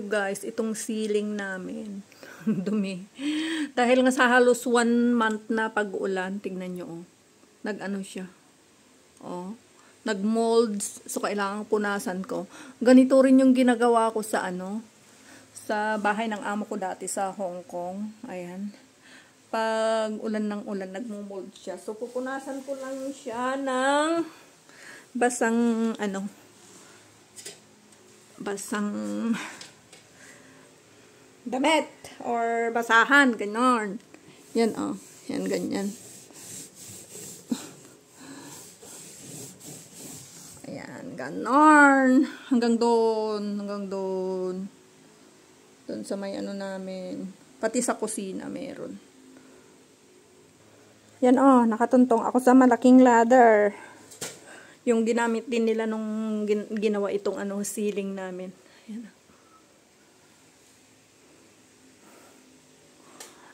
nyo guys, itong ceiling namin. Dumi. Dahil nga sa halos 1 month na pag-ulan, tignan nyo oh. Nag-ano siya. Oh. Nag-molds. So, kailangan punasan ko. Ganito rin yung ginagawa ko sa ano. Sa bahay ng amo ko dati sa Hong Kong. Ayan. Pag ulan ng ulan, nagmo-mold siya. So, pupunasan ko lang siya ng basang ano. Basang damit or basahan, ganon. Yan oh, yan ganyan. Ayan, ganon. Hanggang doon, doon sa may ano namin. Pati sa kusina meron. Yan oh, nakatuntong ako sa malaking ladder. Yung ginamit din nila nung ginawa itong ano ceiling namin. Ayan.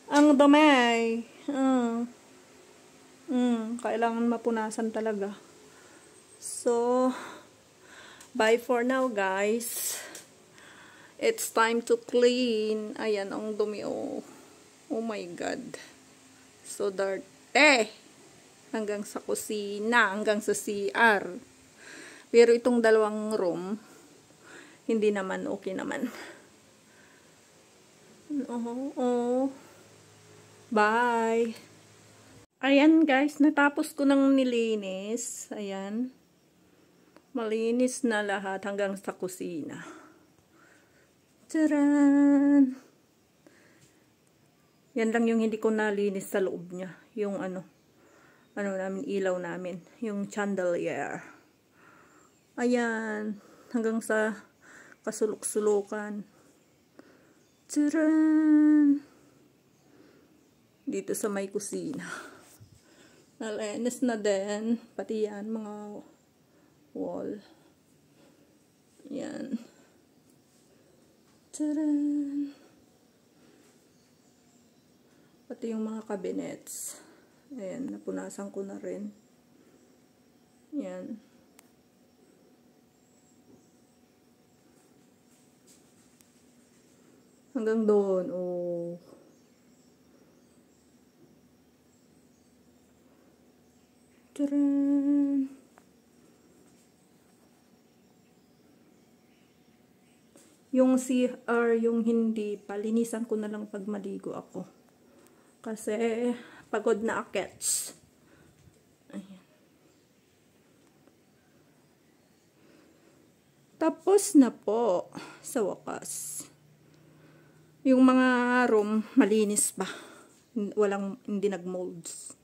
Ang dami. Kailangan mapunasan talaga. So, bye for now guys. It's time to clean. Ayan, ang dumi oh. Oh my God. So dirty. Hanggang sa kusina, hanggang sa CR. Pero itong dalawang room, hindi naman, okay naman. Bye! Ayan guys, natapos ko nang nilinis. Ayan. Malinis na lahat hanggang sa kusina. Taran! Yan lang yung hindi ko nalinis sa loob niya. Yung ano namin, ilaw namin. Yung chandelier. Ayan. Hanggang sa kasulok-sulukan. Tcharan! Dito sa may kusina. Nalinis na din. Pati yan, mga wall. Yan. Tcharan! Pati yung mga cabinets. Ayan, napunasan ko na rin. Yan. Hanggang doon, oh. Taran! Yung CR, yung hindi, palinisan ko na lang pag maligo ako. Kasi, pagod na akets. Ayan. Tapos na po sa wakas. Yung mga room malinis pa. Hindi nag-molds.